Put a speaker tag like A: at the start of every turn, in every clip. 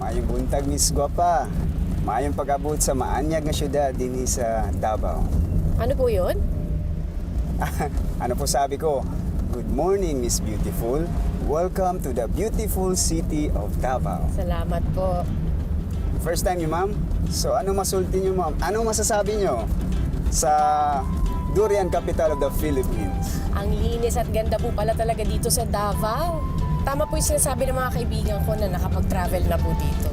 A: Mayong buntag, Miss Guapa. Mayong pag-abot sa maanyag nga syudad din sa Davao.
B: Ano po yun?
A: Ano po sabi ko? Good morning, Miss Beautiful. Welcome to the beautiful city of Davao.
B: Salamat po.
A: First time niyo, ma'am? So, ano masulti niyo, ma'am? Ano masasabi niyo sa durian capital of the Philippines?
B: Ang linis at ganda po pala talaga dito sa Davao. Tama po yung sinasabi ng mga kaibigan ko na nakapag-travel na po dito.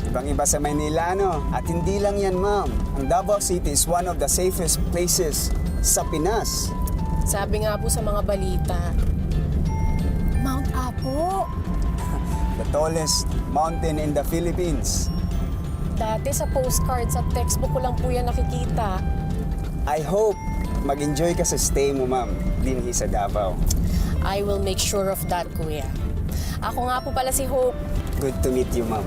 A: Ibang-iba sa Maynila, no? At hindi lang yan, ma'am. Ang Davao City is one of the safest places sa Pinas.
B: Sabi nga po sa mga balita, Mount Apo.
A: The tallest mountain in the Philippines.
B: Dati sa postcards at textbook ko lang po yan nakikita.
A: I hope mag-enjoy ka sa stay mo, ma'am, din sa Davao.
B: I will make sure of that, kuya. Ako nga po pala si Hope.
A: Good to meet you, ma'am.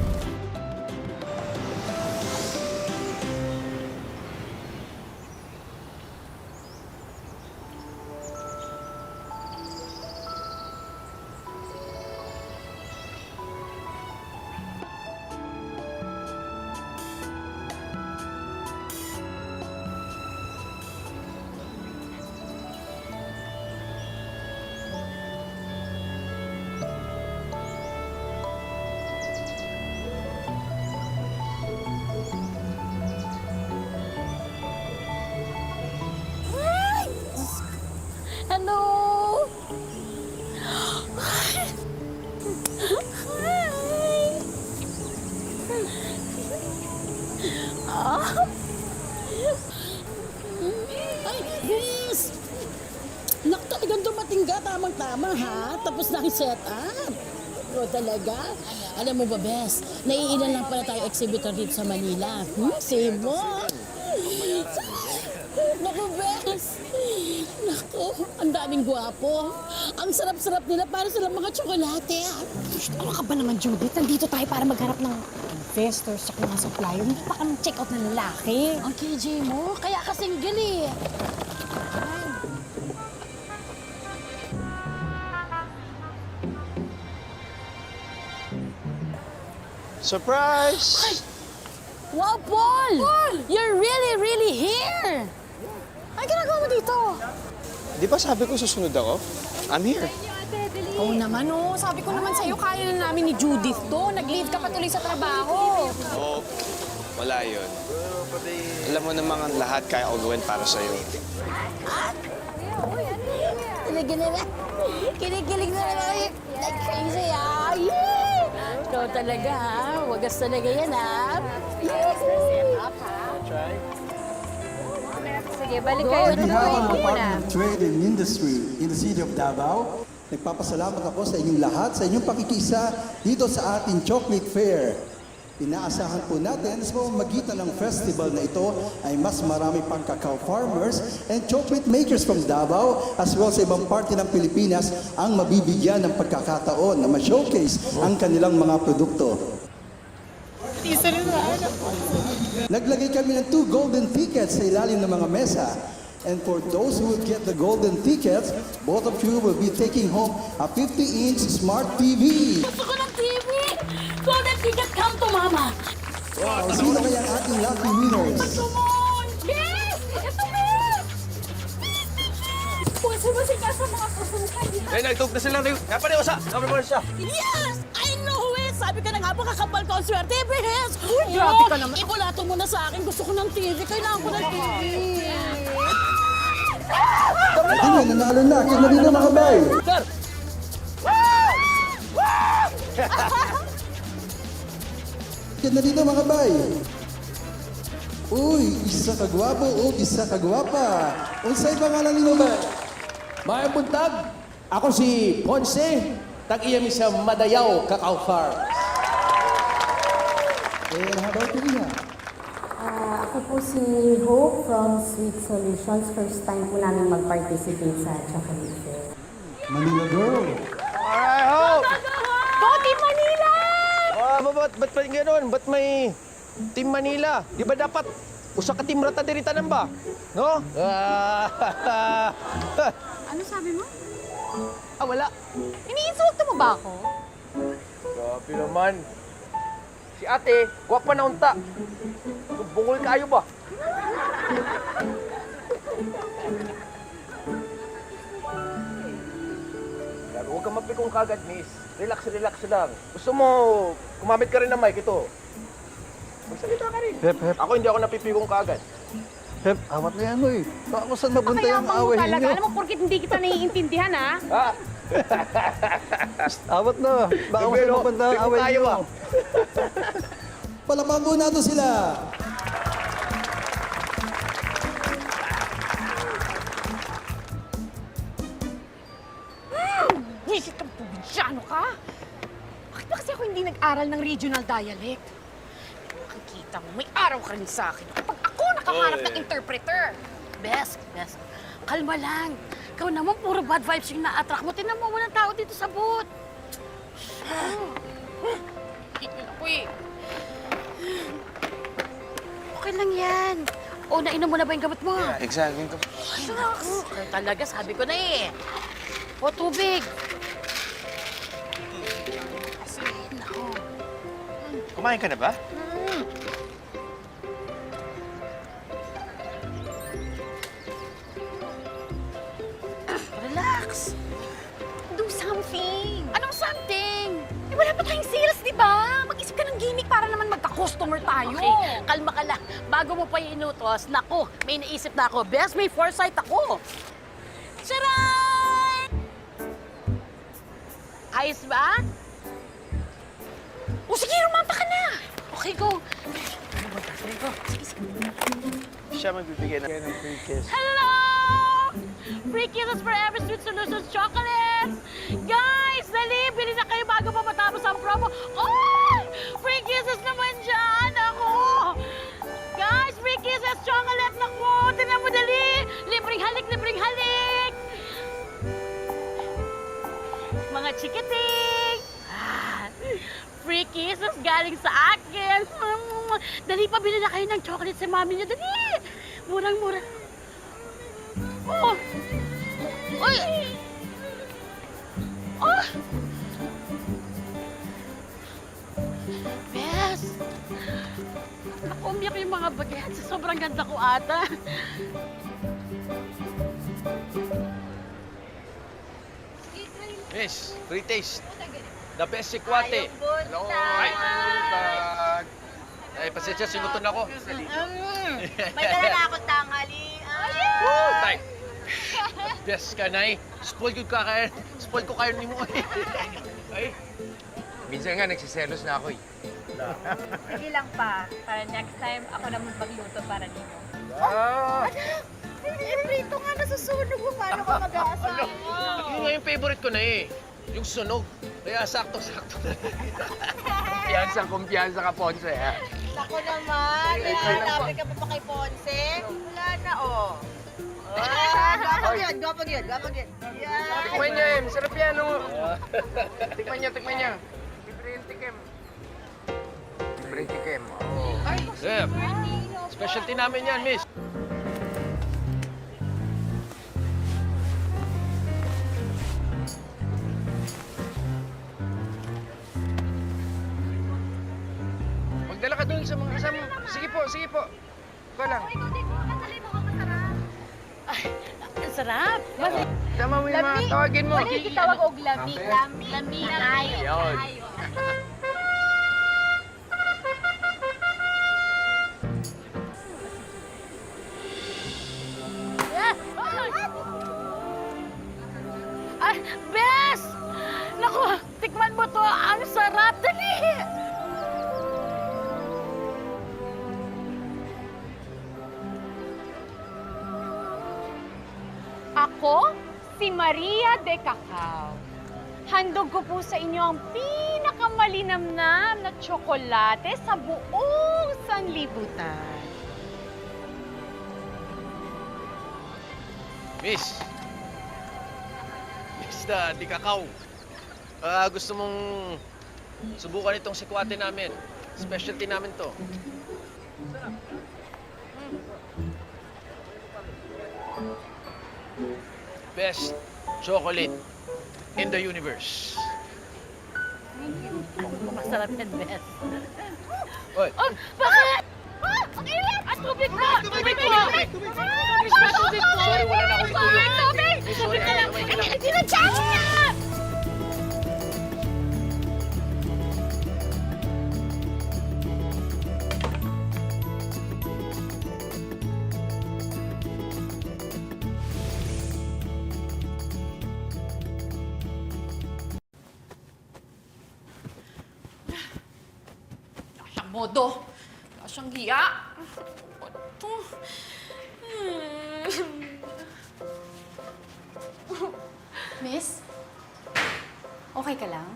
C: Hello!
D: Ay, Chris! Nak, talagang dumating ka, tamang-tama ha? Tapos na ang set-up. O talaga? Alam mo ba, Bes, naiilan lang pala tayo exhibitor dito sa Manila. Same mo? Naku, Bes! Naku, ang daming gwapo. Ang sarap-sarap nila para silang mga tsokolate.
C: Ano ka ba naman, Judith? Nandito tayo para magharap ng investors at mga supplier. Hindi pa kami check out ng lalaki.
D: Ang KJ mo, kaya ka single eh.
E: Surprise!
D: Wow, Paul! You're really here!
C: Ay, ginagawa mo dito?
E: Di ba sabi ko susunod ako? I'm here.
C: Oo naman, oh. Sabi ko naman sa'yo, kaya na namin ni Judith to. Nag-leave ka pa tuloy sa trabaho.
E: Oh, wala yun. Alam mo namang lahat kaya ko gawin para sa'yo.
D: Kinikilig na naman. Like crazy, ah! Yeah! Ikaw talaga, ha? Wagas talaga yan, ha?
B: Sige, balik kayo.
F: On behalf of the Department of Trade and Industry in the City of Davao, nagpapasalamat ako sa inyong lahat sa inyong pakikisa dito sa ating Chocolate Fair. Inaasahan po natin sa pamamagitan ng festival na ito ay mas marami pang cacao farmers and chocolate makers from Davao as well sa ibang parte ng Pilipinas ang mabibigyan ng pagkakataon na ma-showcase ang kanilang mga produkto. Naglagay kami ng 2 golden tickets sa ilalim ng mga mesa. And for those who will get the golden tickets, both of you will be taking home a 50-inch smart TV.
D: Gusto ko ng TV! Golden ticket, come to mama!
F: Sino kaya ang ating lucky winners?
D: Come on! Yes! Ito na! Pwede ba siya sa mga kasukan?
E: Ay, nagtug na sila. Dapat na usa. Dapat na usa.
D: Yes! I know it! Sabi ka na nga ba kakapal ko ang swerte, Bes? Uy,
C: grabe ka naman.
D: Ibulato mo na sa akin. Gusto ko ng TV. Kailangan ko ng TV.
F: Tingnan, nanalo na. Kaya na dito mga bay. Kaya na dito mga bay. Uy, isa ka gwapo o isa ka gwapa. Unsay pangalan ninyo ba?
G: Mga buntag, ako si Ponce, tag-iyami sa Madayaw, Cacao Farm.
F: And how about you, Riha?
H: Ako po si Hope from Sweet Solutions. First time po namin mag-participate sa Chocolate Fair.
F: Manila girl.
E: Alright, Hope!
C: Go, Team Manila!
E: Ba't pa gano'n? Ba't may Team Manila? Di ba dapat usa ka Team Rata diritanan ba? No?
C: Ano sabi mo?
E: Wala.
C: Iniinsulto mo ba ako?
E: Grabe naman. Si ate, gwapa na unta. Bungol kayo ba? Yan, huwag kang mapikong kagad, miss. Relax, relax lang. Gusto mo, kumamit ka rin ng mic ito. Magsalita ka rin.
F: Hep, hep.
E: Ako hindi ako napipikong kagad.
F: Hep, amat na yan, oy. Baka kung saan mapunta
C: Kaya
F: yung
C: pa mo
F: away
C: talaga.
F: ninyo.
C: Alam mo, porkit hindi kita naiintindihan, ha?
E: Ha?
F: Awat na. Baka kung saan
E: Pero,
F: mapunta ang
E: pikong
F: away
E: tayo,
F: ninyo.
E: ah.
F: Palakpakan po natin sila.
C: Wisit kang probinsyano ka? Bakit ba kasi ako hindi nag-aral ng regional dialect? Makikita mo, may araw ka rin sa akin. Kapag ako nakahanap ng interpreter.
D: Bes, kalma lang. Ikaw naman, puro bad vibes yung na-attract mo. Tinan mo, walang tao dito sa booth.
C: Ako eh.
D: Okay lang yan. O, nainom mo na ba yung gamot mo?
I: Exactly.
D: Shucks! Kaya talaga, sabi ko na eh. O, tubig. Kasi, nako.
I: Kumain ka na ba?
D: Relax.
C: Do something.
D: Anong something?
C: Eh, wala pa tayong sales, di ba? Mag-isip ka ng gimmick para naman magka-customer tayo.
D: Okay, kalma ka lang. Bago mo pa inutos, nako, may naisip na ako. Best, may foresight ako. Charan! Ayos ba?
C: O sige, rumampa ka na.
D: Okay, go.
I: Siya magbibigay ng free kiss.
D: Hello! Free kisses for every Sweet Solutions chocolates! Guys, dali! Bili na kayo bago pa matapos ang promo. Oh! Free kisses naman dyan! Ako! Guys, free kisses chocolate! Naku! Tinan mo, dali! Libreng halik! Libreng halik! Mga chikiting! Free kisses galing sa akin! Dali, pabili na kayo ng chocolate sa mami niyo. Dali! Murang-mura. Oh! Uy! Oh! Bes! Ako, umiyak yung mga bagets. Sobrang ganda ko ata.
E: Miss, free taste. The best si Kwate.
I: Hello. Ay, buntag.
E: Ay, pasensya, sinuton ako.
D: May dala na ako tanghali.
E: Woo! Tay! Best ka, Nay. Spoil ko kayo ni mo. Ay,
I: Minsan nga nagsiselos na ako eh.
J: Sige lang pa, para next time ako naman magluto para ninyo.
E: ah!
J: Prito nga nasusunog mo, paano ka mag-aasa?
E: Yun nga yung favorite ko na eh. Yung sunog. Kaya sakto-sakto na.
I: Kumpiyansa ka, Ponce, ha?
J: Ako naman, may hanapin ka pa pa kay Ponce? Wala na, oh. Gapag yun, gapag yun, gapag yun. Yan.
I: Tikman niya eh. Masarap yan, oh. Tikman niya. Libre yung tikim. Libre yung tikim. Oh.
E: Chef, specialty namin yan, miss.
I: Magdala ka dun sa mga kasama. Sige po. Ikaw lang.
D: Ang sarap.
I: Tama mo yung mga tawagin mo.
J: Ano yung kitawag og lami?
I: Lami.
J: Lami.
I: Ayun.
D: Ay, Bes! Naku, tikman mo to. Ang sarap. Dali!
C: Ako, si Maria de Cacao. Handog ko po sa inyo ang pinakamalinamnam na tsokolate sa buong sanlibutan.
E: Miss Di Cacao. Gusto mong subukan itong sikwate namin. Specialty namin to. Best chocolate in the universe.
D: Masarap yan, Beth.
E: Oy.
C: Oh, bakit? Ang init! At tubig mo! Tubig mo!
E: Sorry, wala na akong ituyo.
C: Tubig! Tubig na lang! Ang init! Sinadya niya!
B: Siyang modo. Wala siyang hiya. Ito.
H: Miss? Okay ka lang?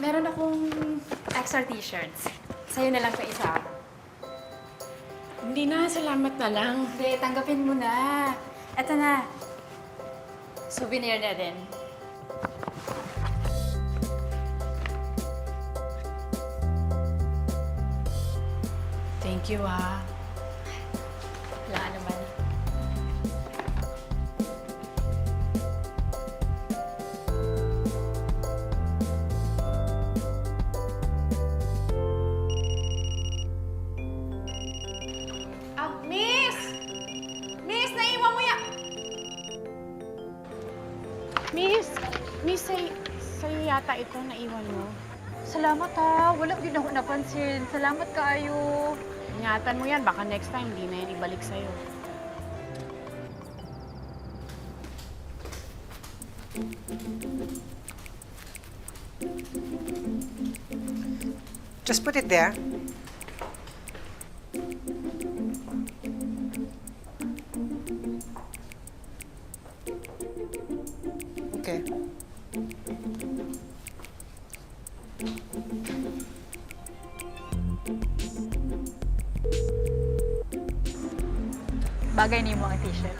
H: Meron akong extra t-shirts. Sa'yo na lang pa isa.
B: Hindi na, salamat na lang.
H: Hindi, tanggapin mo na. Eto na. Souvenir na din.
B: Thank you, ah.
H: Wala ka naman.
C: Miss! Miss, naiwan mo yan! Miss, sa'yo yata ito naiwan mo.
J: Salamat ha. Wala din ako napansin. Salamat kaayo.
C: Ingatan mo yan, baka next time hindi na yan ibalik sa'yo.
I: Just put it there. Okay.
J: Bagay niyo mo ang t-shirt.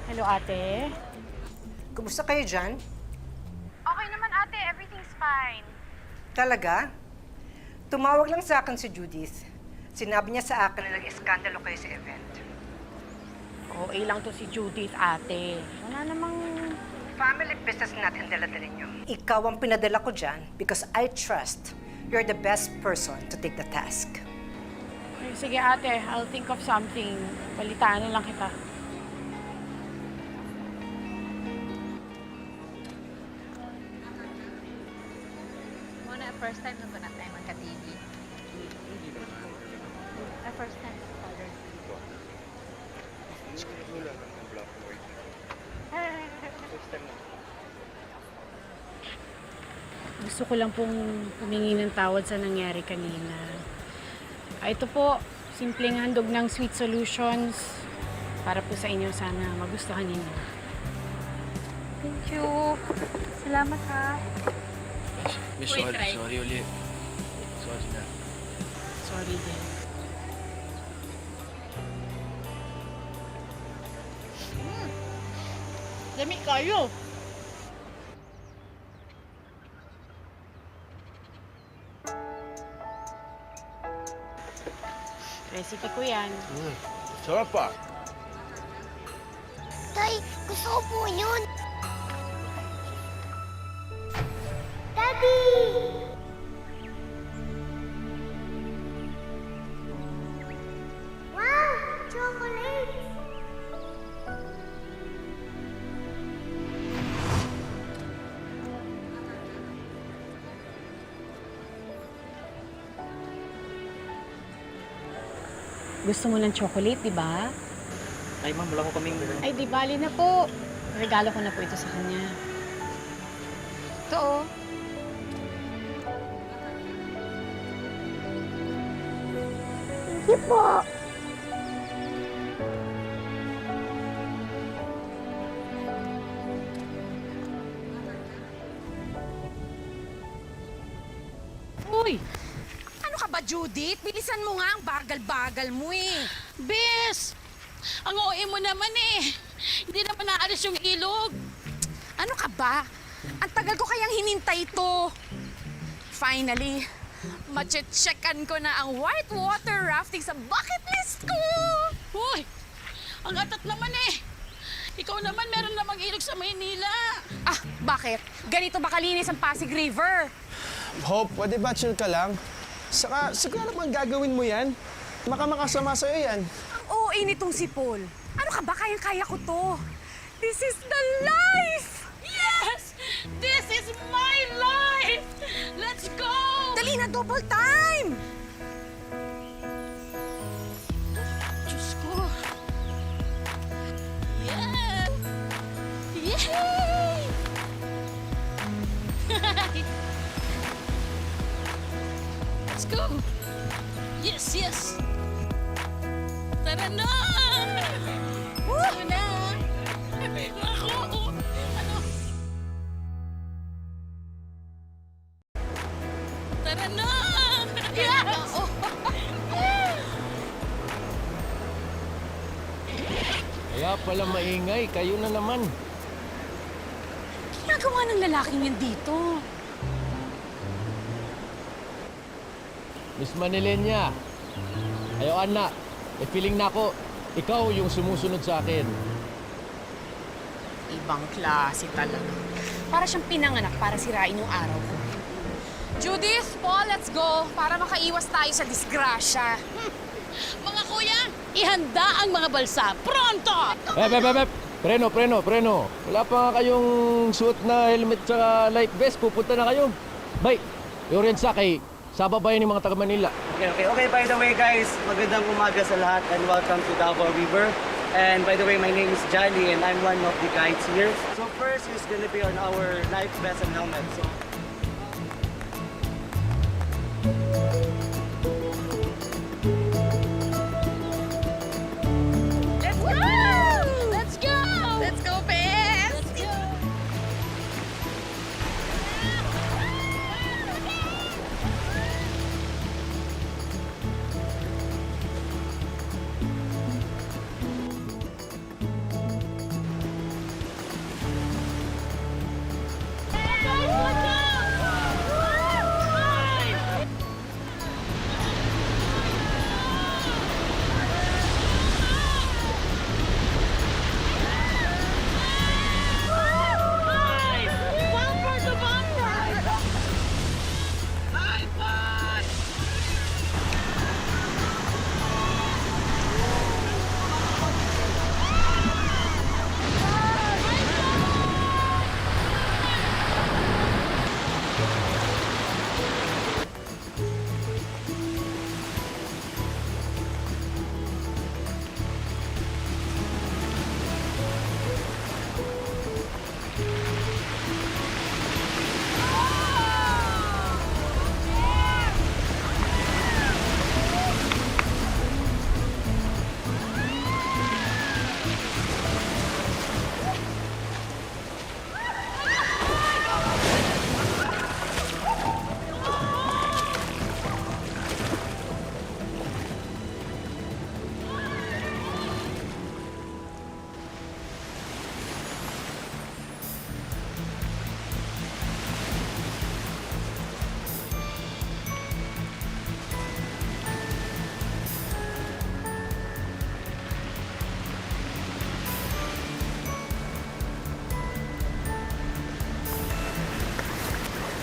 C: Hello, ate.
I: Kumusta kayo dyan?
C: Okay naman, ate. Everything's fine.
I: Talaga? Tumawag lang sa akin si Judith. Sinabi niya sa akin na nag-eskandalo kayo sa event.
C: OA lang to si Judith, ate. Wala namang...
I: Family business natin dala-dala niyo. Ikaw ang pinadala ko dyan because I trust you're the best person to take the task.
C: Okay, sige, ate. I'll think of something. Balitaan na lang kita.
J: Muna, first time na ba na tayo magka-TV? Hindi naman. First time sa color.
C: Gusto ko lang pong humingi ng tawad sa nangyari kanina. Ito po, simpleng handog ng Sweet Solutions para po sa inyo. Sana magustuhan ninyo.
J: Thank you. Salamat ha.
E: Miss, sorry ulit. Sorry na.
C: Sorry din.
D: Dami kayo.
C: Recipe ko yan.
E: Sarap pa.
K: Tay, gusto ko po yun. Daddy! Wow! Chocolate!
C: Gusto mo ng chocolate, di ba?
E: Ay, ma'am, wala ko kaming...
C: Ay, di bali na po. Regalo ko na po ito sa kanya.
J: Ito oh.
K: Thank you po.
B: Uy! Ano ka ba, Judith? Bilisan mo nga ang bagal-bagal mo eh.
D: Bes! Ang OA mo naman eh. Hindi naman naalis yung ilog.
B: Ano ka ba? Ang tagal ko kayang hinintay ito. Finally,
C: Mache-checkan ko na ang whitewater rafting sa bucket list ko!
D: Hoy! Ang atat naman eh! Ikaw naman, meron namang ilog sa Maynila.
C: Ah, bakit? Ganito ba kalinis ang Pasig River?
L: Hope, pwede ba chill ka lang? Saka, siguro naman gagawin mo yan. Baka makasama sa'yo yan.
C: Ang OA nitong si Paul. Ano ka ba? Kayang-kaya ko to. This is the life!
D: Yes! This is my life! Let's go!
C: Dali na, double time!
D: Diyos ko. Yeah! Yay! Let's go! Yes, yes! Tara na! Tara na! Ako! Ano? Tara na! Yes!
E: Kaya pala maingay, kayo na naman.
C: Ginagawa ng lalaking yan dito.
E: Miss Manilenya, ayaw anak, feeling na ako, ikaw yung sumusunod sa akin.
C: Ibang klase talaga. Para siyang pinanganak para sirain yung araw ko. Judith, Paul, let's go. Para makaiwas tayo sa disgrasya.
D: Mga kuya, ihanda ang mga balsa. Pronto!
E: Preno. Wala pa nga kayong suot na helmet sa life vest. Pupunta na kayo. Bay, yung sakay, sa babayan ng mga taga Manila.
M: Okay, by the way guys, magandang umaga sa lahat and welcome to Davao River. And by the way, my name is Johnny and I'm one of the guides here. So first is gonna be on our life vest and helmet. So
C: Let's go! Let's go! Let's go, Bes! Let's go!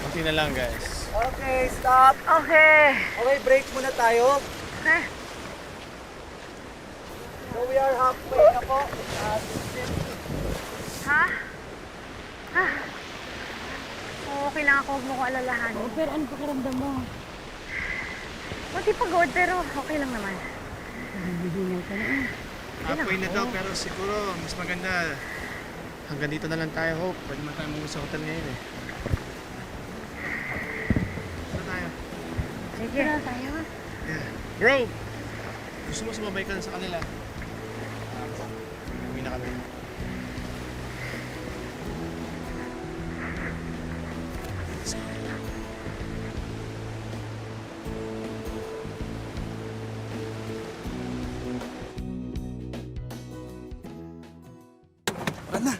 L: Konti na lang, guys.
M: okay, stop. Okay, break muna tayo. So we are halfway na po.
C: Ha? Okay lang ako, huwag mo ko alalahan.
H: Pero ano pakiramdam mo?
C: Kunti pagod, pero okay lang naman.
L: Halfway na daw, pero siguro mas maganda. Hanggang dito na lang tayo, Hope. Pwede man tayo muna sa hotel ngayon eh. Ano tayo?
C: Sige. Tayo.
L: Yeah. Bro! Gusto mo sumabay ka na sa kanila? Uwi na kami. Tara na!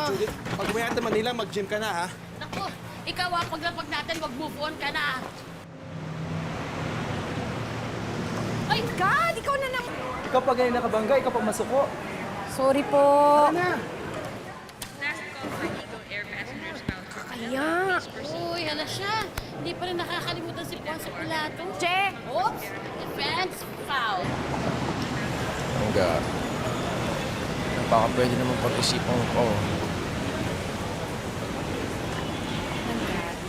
L: Judith, pag uwi natin Manila, mag-gym ka na ha?
D: Naku, ikaw paglapag natin, wag move on ka na.
C: my God! Ikaw na naman!
M: Ikaw pa ganyan nakabangga, ikaw pa masuko.
C: Sorry po. Kaya.
D: Uy, hala siya. Hindi pa rin nakakalimutan si Ponce Pilato.
C: Che!
D: Oops! Defense foul.
E: Hangga. Baka pwede naman pag-isipan ko.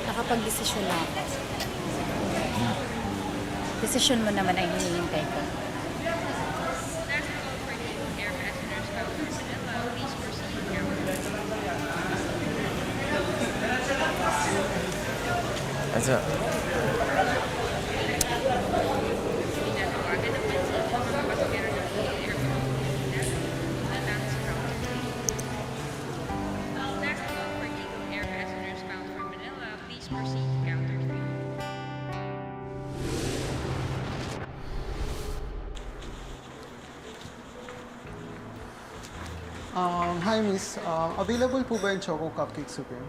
H: Nakapag-desisyon na ako. Desisyon mo naman ay hinihintay ko.
E: Asa?
L: Hi miss, available po ba yung Choco Cupcake Supreme?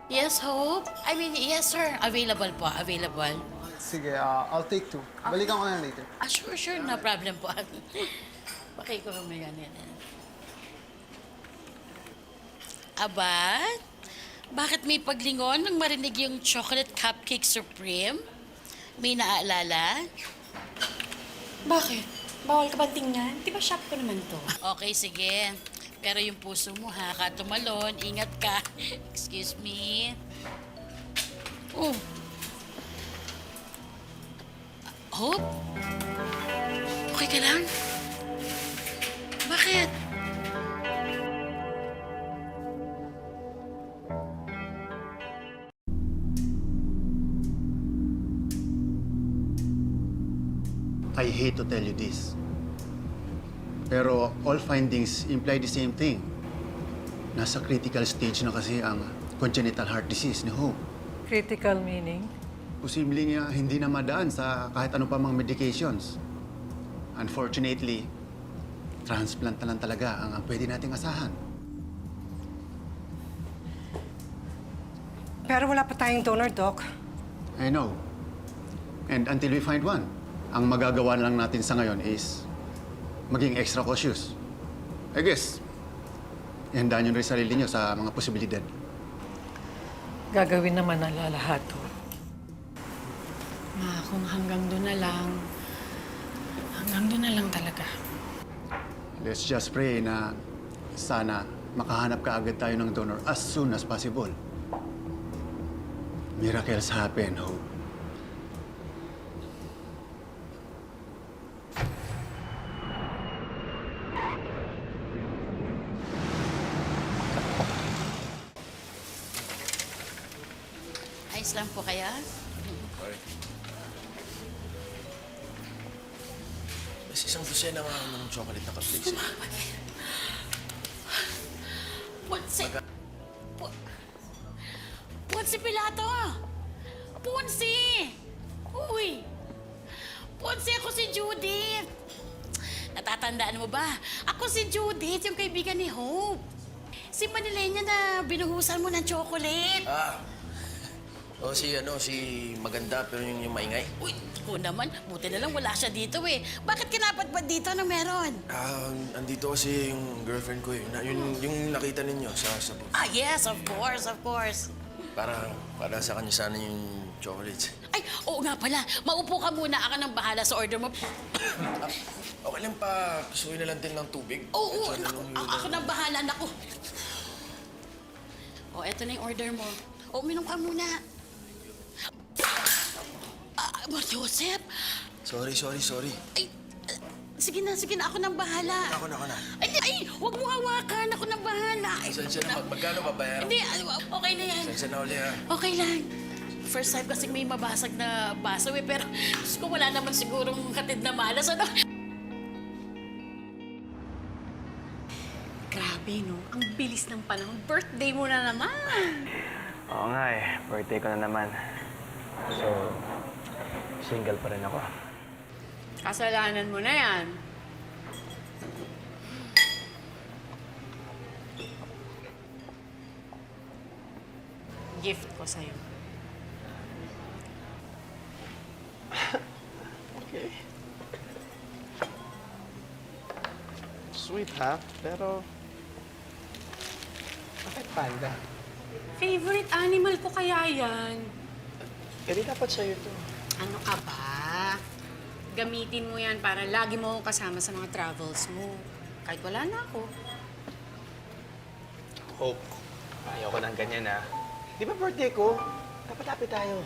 D: Yes, Hope? I mean, yes, sir. Available po, available.
L: Sige, I'll take 2. Balikan ko na yan later.
D: Sure, no problem po. Bakit ko kami yan. Aba, bakit may paglingon nang marinig yung Chocolate Cupcake Supreme? May naaalala?
H: Bakit? Bawal ka ba tingnan? Di ba shop ko naman to?
D: Okay, sige. Pero yung puso mo, ha? Katumalon, ingat ka. Excuse me. Oh. Hope? Okay ka lang? Bakit?
N: I hate to tell you this. Pero all findings imply the same thing. Nasa critical stage na kasi ang congenital heart disease ni Hope.
J: Critical meaning?
N: Posibleng hindi na madaan sa kahit ano pa mang medications. Unfortunately, transplant na lang talaga ang pwede nating asahan.
J: Pero wala pa tayong donor, Doc.
N: I know. And until we find one, ang magagawa lang natin sa ngayon is maging extra cautious. I guess, ihandaan nyo rin sarili nyo sa mga posibilidad.
J: Gagawin naman ang lahat.
H: Kung hanggang doon na lang, hanggang doon na lang talaga.
N: Let's just pray na sana makahanap ka agad tayo ng donor as soon as possible. Miracles happen, Hope.
D: Ayos lang po kaya?
E: Mas isang dosena nga ng chocolate na cupcakes.
D: Ponce! Ponce Pilato! Ponce! Uy! Ponce, ako si Judith! Natatandaan mo ba? Ako si Judith, yung kaibigan ni Hope. Si Manilena na binuhusan mo ng chocolate.
E: O si maganda pero yung maingay.
D: Uy, ako naman. Buti na lang wala siya dito eh. Bakit kinapadpad dito na meron?
E: Andito kasi yung girlfriend ko eh. Yung nakita ninyo sa booth.
D: Yes, of course, of course.
E: Para sa kanya sana yung chocolates.
D: Ay, oo nga pala. Maupo ka muna. Ako nang bahala sa order mo.
E: Okay lang pa, pisuin na lang din ng tubig.
D: Oo, ako nang bahala. Naku. Eto na yung order mo. Uminom ka muna. Joseph!
E: Sorry.
D: Ay, sige na. Ako nang bahala.
E: Ako na.
D: Ay, huwag mo hawakan. Ako nang bahala.
E: Sensya na, magkano ba bayaran?
D: Hindi, okay na yan.
E: Sensya na uli ha.
D: Okay lang. First time kasi may mabasag na baso eh, pero gusto ko wala naman sigurong katid na malas, ano?
C: Grabe, no? Ang bilis ng panahon. Birthday mo na naman.
M: Oo nga eh, birthday ko na naman. So, single pa rin ako.
C: Kasalanan mo na yan. Gift ko sa'yo.
L: favorite ha, pero... Bakit panda?
C: Favorite animal ko kaya yan?
L: Eh, di dapat sa'yo to.
C: Ano ka ba? Gamitin mo yan para lagi mo akong kasama sa mga travels mo. Kahit wala na ako.
L: Hope, ayaw ko ng ganyan ha. Di ba birthday ko? Dapat happy tayo.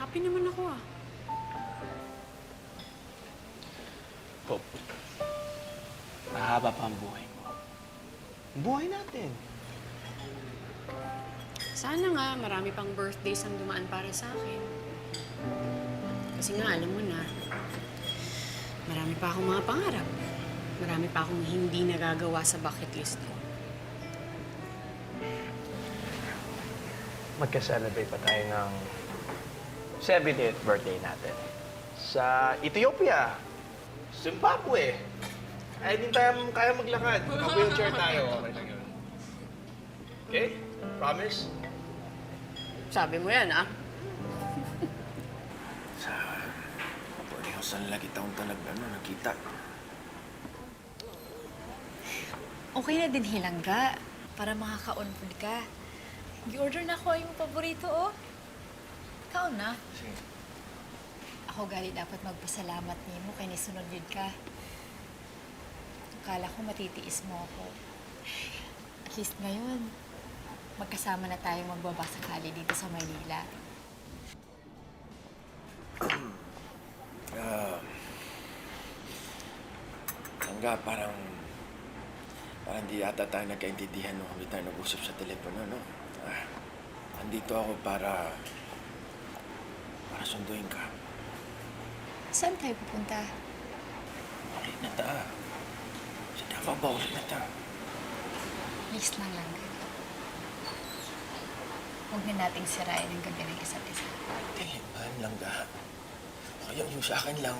C: Happy naman ako ah.
L: Hope, mahaba pa ang buhay mo. Ang buhay natin.
C: Sana nga marami pang birthdays ang dumaan para sa akin. Kasi nga, alam mo na, marami pa akong mga pangarap. Marami pa akong hindi nagagawa sa bucket list ko.
L: Magka-celebrate pa tayo ng 70th birthday natin. Sa Ethiopia, Zimbabwe. Ay, din tayo kaya maglakad. Mag-wheelchair tayo. Okay lang yun. Okay? Promise?
C: Sabi mo yan, ah?
I: Sa boarding house na lagi taong talaga nakita.
O: Okay na din hilangga para makaka-on food ka. Gi-order na ako yung paborito, oh. Ikaw na.
I: Sige.
O: Ako gali dapat magpasalamat nimo kay nisunod yun ka. Akala ko matitiis mo ako. At least ngayon, magkasama na tayong magbaba sakali dito sa Maynila.
I: Hangga, parang di ata tayo nagkaintindihan nung kami tayo nag-usap sa telepono, no? Andito ako para sunduin ka.
O: Saan tayo pupunta?
I: Ulit na ta. Sa Davao ba ulit na ta?
O: Please lang lang. Huwag na nating sirain ang gabi ng isa't isa.
I: Hindi, man lang ga. Kaya yung sa akin lang,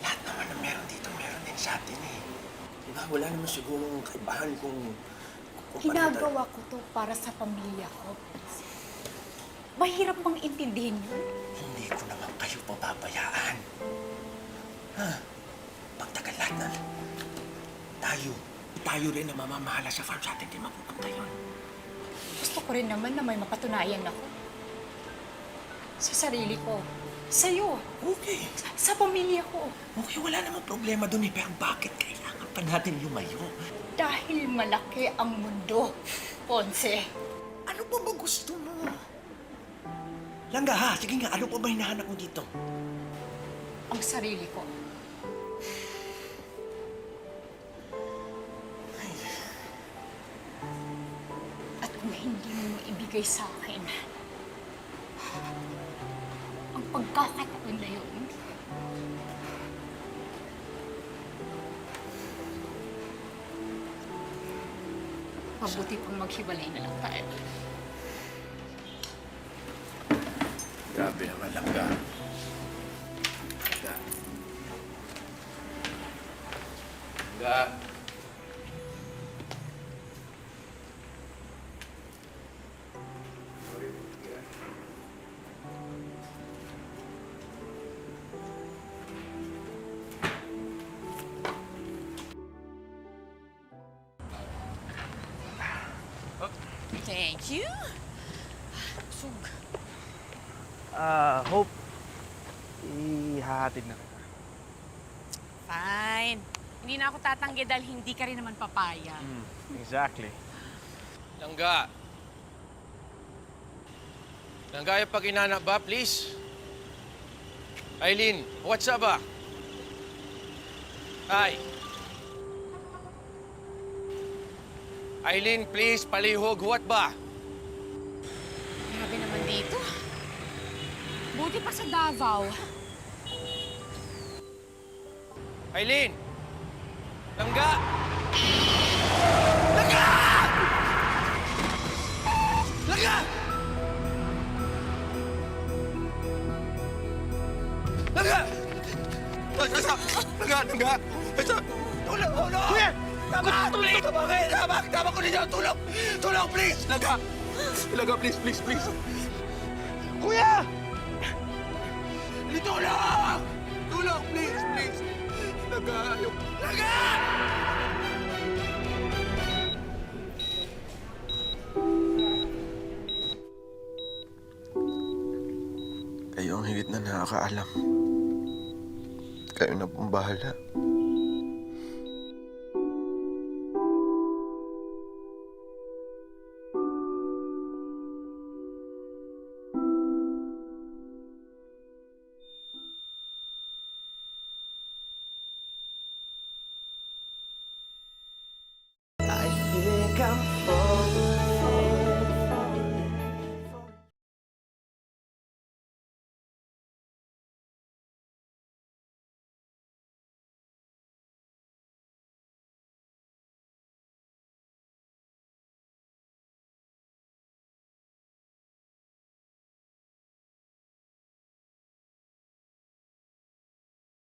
I: lahat naman na meron dito, meron din sa atin eh. Diba, wala naman sigurong kaibahan kung
O: Ginagawa ko to para sa pamilya ko. Mahirap bang intindihin yun?
I: Hindi ko naman kayo papabayaan. Ha? Pagtagal lahat na, tayo rin na mamamahala sa farm sa atin, di mapupunta yun.
O: Gusto ko rin naman na may mapatunayan ako. Sa sarili ko. Sa'yo.
I: Okay.
O: Sa pamilya ko.
I: Okay, wala namang problema dun eh, pero bakit kailangan pa natin lumayo?
O: Dahil malaki ang mundo, Ponce.
I: Ano pa ba gusto mo? Langga ha, sige nga, ano pa ba hinahanap mo dito?
O: Ang sarili ko. At kung hindi mo ibigay sa akin, ang pagkakataon na yun, mabuti pang maghiwalay na lang tayo.
I: Grabe naman, Langga. Langga. Langga.
O: Thank you. Sug.
L: Hope, ihahatid na kita.
C: Fine. Hindi na ako tatanggi dahil hindi ka rin naman papaya.
L: Exactly.
E: Langga. Langga, yung pag-inana ba, please? Aileen, what's up ba? Ay. Aileen, please, palihog, what ba?
C: Grabe naman dito. Buti pa sa Davao.
E: Aileen! Langga!
I: Langga! Langga! Langga! Langga! Tulong! Kuya! Tama! Please! Tama ko ninyo! Tulong! Tulong, please! Langga! Langga, please! Kuya! Tulong! Tulong, please! Laga! Laga! Kayo ang higit na nakakaalam. Kayo na pong bahala.